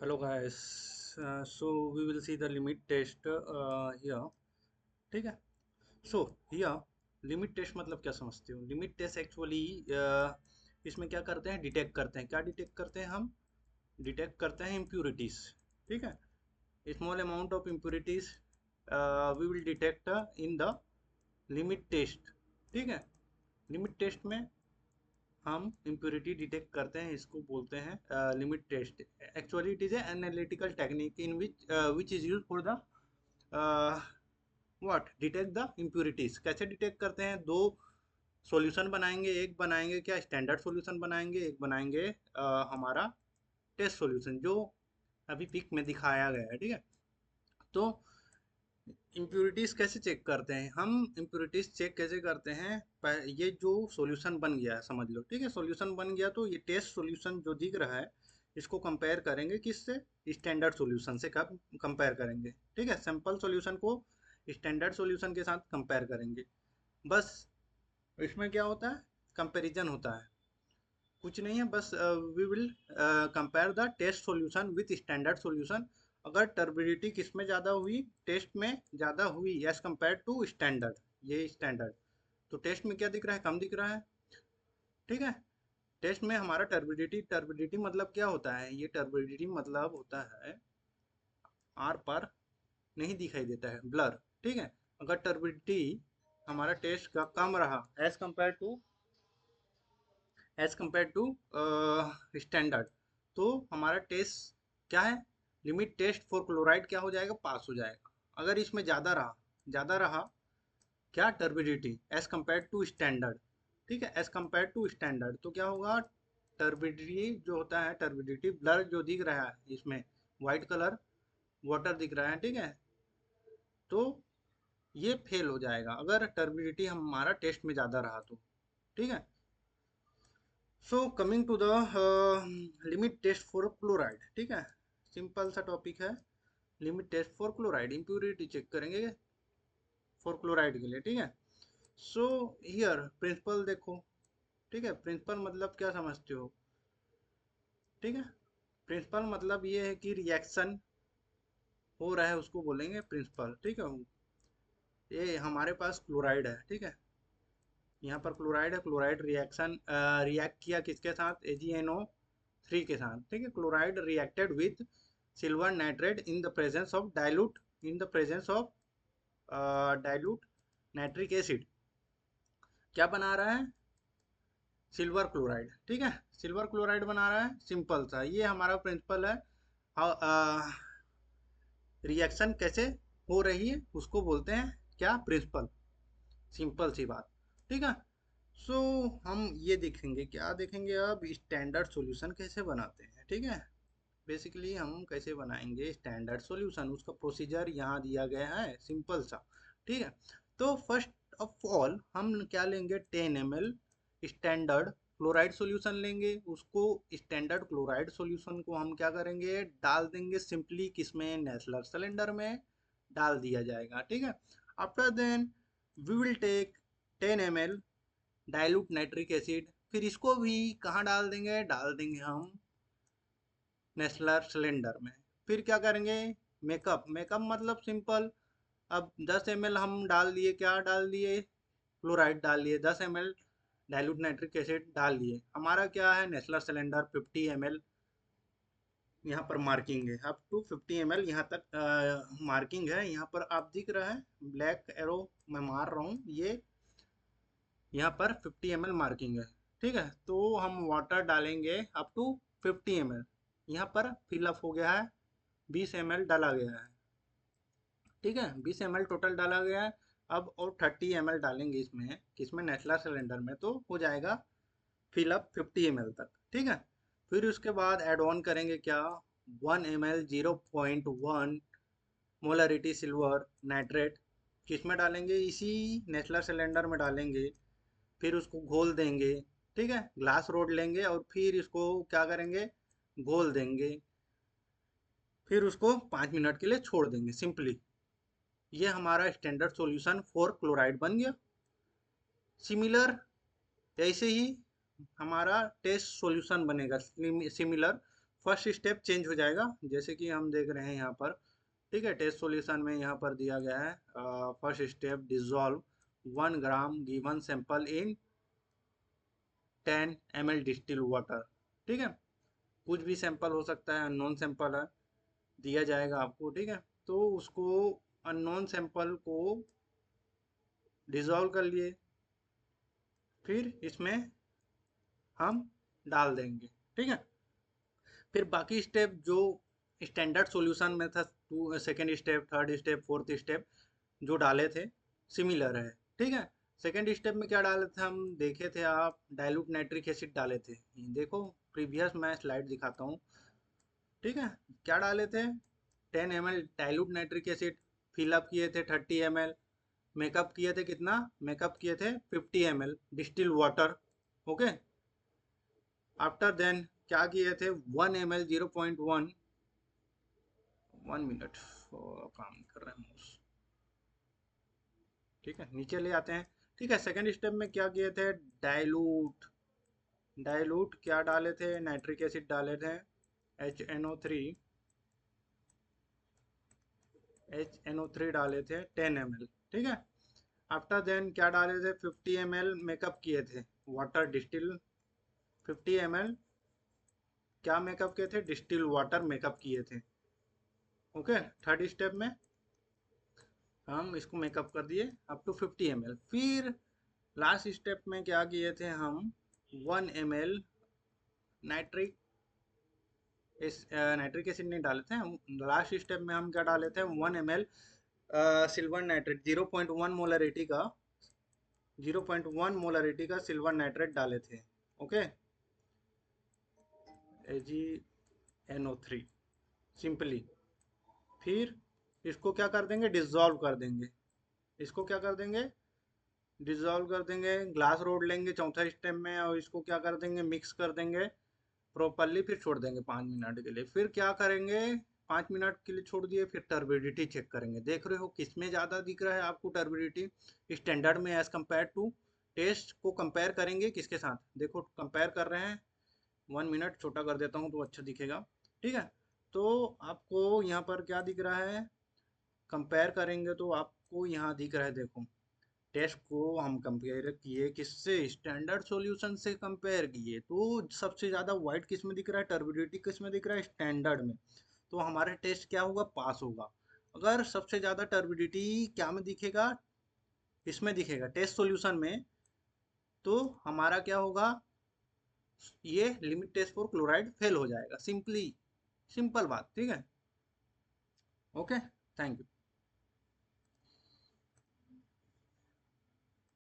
Hello guys, so we will see the limit test here. ठीक है. So here limit test मतलब क्या समझते हो? लिमिट टेस्ट एक्चुअली इसमें क्या करते हैं, डिटेक्ट करते हैं. क्या डिटेक्ट करते हैं हम? डिटेक्ट करते हैं इम्प्यूरिटीज. ठीक है. Small amount of impurities we will detect in the limit test. ठीक है. लिमिट टेस्ट में हम इम्प्योरिटी डिटेक्ट करते हैं, इसको बोलते हैं limit test. Actually it is analytical technique in which is use for the what detect the impurities. कैसे डिटेक्ट करते हैं? दो सॉल्यूशन बनाएंगे, एक बनाएंगे क्या स्टैंडर्ड सॉल्यूशन बनाएंगे, एक बनाएंगे हमारा टेस्ट सॉल्यूशन जो अभी पिक में दिखाया गया है. ठीक है. तो इम्प्यूरिटीज कैसे चेक करते हैं हम? इम्प्यूरिटीज चेक कैसे करते हैं? ये जो सॉल्यूशन बन गया है समझ लो. ठीक है. सॉल्यूशन बन गया तो ये टेस्ट सॉल्यूशन जो दिख रहा है इसको कंपेयर करेंगे किससे? स्टैंडर्ड सॉल्यूशन से. कब कंपेयर करेंगे? ठीक है. सिंपल सॉल्यूशन को स्टैंडर्ड सॉल्यूशन के साथ कंपेयर करेंगे. बस इसमें क्या होता है? कंपैरिजन होता है, कुछ नहीं है. बस we will compare the test solution with standard solution. अगर टर्बिडिटी किस में ज़्यादा हुई? टेस्ट में ज़्यादा हुई एज कंपेयर टू स्टैंडर्ड. ये स्टैंडर्ड. तो टेस्ट में क्या दिख रहा है? कम दिख रहा है. ठीक है. टेस्ट में हमारा टर्बिडिटी. टर्बिडिटी मतलब क्या होता है? ये टर्बिडिटी मतलब होता है आर पर नहीं दिखाई देता है, ब्लर. ठीक है. अगर टर्बिडिटी हमारा टेस्ट का कम रहा एज कंपेयर टू स्टैंडर्ड, तो हमारा टेस्ट क्या है? लिमिट टेस्ट फॉर क्लोराइड क्या हो जाएगा? पास हो जाएगा. अगर इसमें ज़्यादा रहा क्या? Turbidity as compare to standard. ठीक है. एज कंपेयर टू स्टैंडर्ड तो क्या होगा? टर्बिडिटी जो होता है, टर्बिडिटी ब्लर जो दिख रहा है इसमें, वाइट कलर वाटर दिख रहा है. ठीक है. तो ये फेल हो जाएगा अगर टर्बिडिटी हमारा टेस्ट में ज़्यादा रहा तो. ठीक है. So coming to the limit test for chloride. ठीक है. सिंपल सा टॉपिक है. Limit test for chloride, impurity check करेंगे फॉर क्लोराइड के लिए. ठीक है. सो हियर प्रिंसिपल देखो. ठीक है. प्रिंसिपल मतलब क्या समझते हो? ठीक है. प्रिंसिपल मतलब ये है कि रिएक्शन हो रहा है उसको बोलेंगे प्रिंसिपल. ठीक है. ये हमारे पास क्लोराइड है. ठीक है. यहाँ पर क्लोराइड है. क्लोराइड रिएक्शन रिएक्ट किया किसके साथ? AgNO3 के साथ. ठीक है. Chloride reacted with silver nitrate in the presence of dilute nitric acid. क्या बना रहा है? Silver chloride. ठीक है. सिल्वर क्लोराइड बना रहा है. सिंपल सा ये हमारा प्रिंसिपल है. रिएक्शन कैसे हो रही है उसको बोलते हैं क्या? प्रिंसिपल. सिंपल सी बात. ठीक है. सो हम ये देखेंगे, क्या देखेंगे अब? स्टैंडर्ड सॉल्यूशन कैसे बनाते हैं. ठीक है. बेसिकली हम कैसे बनाएंगे स्टैंडर्ड सॉल्यूशन, उसका प्रोसीजर यहाँ दिया गया है सिंपल सा. ठीक है. तो फर्स्ट ऑफ ऑल हम क्या लेंगे? 10 ml स्टैंडर्ड क्लोराइड सॉल्यूशन लेंगे. उसको स्टैंडर्ड क्लोराइड सॉल्यूशन को हम क्या करेंगे? डाल देंगे सिंपली किसमें? नेस्लर सिलेंडर में डाल दिया जाएगा. ठीक है. After then we will take 10 ml dilute nitric acid. फिर इसको भी कहाँ डाल देंगे? डाल देंगे हम नेस्लर सिलेंडर में. फिर क्या करेंगे? मेकअप. मेकअप मतलब सिंपल. अब 10 ml हम डाल दिए. क्या डाल दिए? क्लोराइड डाल लिए. 10 ml डाइल्यूट नाइट्रिक एसिड डाल लिए. हमारा क्या है? Nessler cylinder 50 ml. यहाँ पर मार्किंग है अप टू 50 ml. यहाँ तक मार्किंग है. यहाँ पर आप दिख रहा है ब्लैक एरो मैं मार रहा हूँ. ये यहाँ पर 50 ml मार्किंग है. ठीक है. तो हम वाटर डालेंगे अप टू 50 ml. यहाँ पर फिलअप हो गया है. 20 ml डाला गया है. ठीक है. 20 ml टोटल डाला गया है. अब और 30 ml डालेंगे इसमें किसमें? नेस्लर सिलेंडर में. तो हो जाएगा फिलअप 50 ml तक. ठीक है. फिर उसके बाद एड ऑन करेंगे क्या? 1 ml 0.1 मोलरिटी सिल्वर नाइट्रेट किसमें डालेंगे? इसी नेस्लर सिलेंडर में डालेंगे. फिर उसको घोल देंगे. ठीक है. ग्लास रोड लेंगे और फिर इसको क्या करेंगे? घोल देंगे. फिर उसको 5 मिनट के लिए छोड़ देंगे सिंपली. ये हमारा स्टैंडर्ड सॉल्यूशन फॉर क्लोराइड बन गया. सिमिलर ऐसे ही हमारा टेस्ट सॉल्यूशन बनेगा सिमिलर फर्स्ट स्टेप चेंज हो जाएगा, जैसे कि हम देख रहे हैं यहाँ पर। ठीक है, टेस्ट सॉल्यूशन में यहाँ पर दिया गया है फर्स्ट स्टेप डिसॉल्व 1 ग्राम गिवन सैंपल इन 10 ml डिस्टिल वाटर। ठीक है, कुछ भी सैंपल हो सकता है, अननोन सैंपल है, दिया जाएगा आपको। ठीक है, तो उसको अननोन सैंपल को डिसॉल्व कर लिए, फिर इसमें हम डाल देंगे। ठीक है, फिर बाकी स्टेप जो स्टैंडर्ड सॉल्यूशन में था, to second step, third step, fourth step जो डाले थे सिमिलर है। ठीक है, सेकेंड स्टेप में क्या डाले थे हम देखे थे, आप डाइल्यूट नाइट्रिक एसिड डाले थे। देखो प्रीवियस मैं स्लाइड दिखाता हूँ। ठीक है, क्या डाले थे, 10 ml dilute nitric acid, fill up किए थे 30 ml, मेकअप किए थे कितना, मेकअप किए थे 50 ml distil water. Okay, after then क्या किए थे, 1 ml 0.1, 1 मिनट काम कर रहे हैं mouse। ठीक है, नीचे ले आते हैं। ठीक है, सेकेंड स्टेप में क्या किए थे, डाइल्यूट, डाइल्यूट क्या डाले थे, नाइट्रिक एसिड डाले थे, HNO3, HNO3 डाले थे 10 ml। ठीक है, आफ्टर देन क्या डाले थे, 50 ml मेकअप किए थे वाटर डिस्टिल, 50 ml क्या मेकअप किए थे, डिस्टिल वाटर मेकअप किए थे। ओके, थर्ड स्टेप में हम इसको मेकअप कर दिए अप टू 50 ml। फिर लास्ट स्टेप में क्या किए थे हम, 1 ml नाइट्रिक नाइट्रिक एसिड नहीं डाले थे हम। लास्ट स्टेप में हम क्या डाले थे, 1 ml सिल्वर नाइट्रेट, 0.1 मोलरिटी का, 0.1 मोलरिटी का सिल्वर नाइट्रेट डाले थे। Okay, AgNO3 simply. फिर इसको क्या कर देंगे, डिसॉल्व कर देंगे, इसको क्या कर देंगे, डिसॉल्व कर देंगे। ग्लास रोड लेंगे चौथा स्टेप में, और इसको क्या कर देंगे, मिक्स कर देंगे प्रॉपरली, फिर छोड़ देंगे 5 मिनट के लिए। फिर क्या करेंगे, 5 मिनट के लिए छोड़ दिए, फिर टर्बिडिटी चेक करेंगे। देख रहे हो किस में ज़्यादा दिख रहा है आपको टर्बिडिटी, स्टैंडर्ड में एज कम्पेयर टू टेस्ट को कंपेयर करेंगे किसके साथ, देखो कंपेयर कर रहे हैं। 1 मिनट छोटा कर देता हूँ तो अच्छा दिखेगा। ठीक है, तो आपको यहाँ पर क्या दिख रहा है, कंपेयर करेंगे तो आपको यहाँ दिख रहा है, देखो टेस्ट को हम कंपेयर किए किससे, स्टैंडर्ड सॉल्यूशन से कंपेयर किए, तो सबसे ज़्यादा वाइट किस में दिख रहा है, टर्बिडिटी किस में दिख रहा है, स्टैंडर्ड में। तो हमारा टेस्ट क्या होगा, पास होगा। अगर सबसे ज़्यादा टर्बिडिटी क्या में दिखेगा, इसमें दिखेगा टेस्ट सॉल्यूशन में, तो हमारा क्या होगा, ये limit test for chloride fail हो जाएगा। सिंपली, सिंपल बात। ठीक है, ओके, थैंक यू।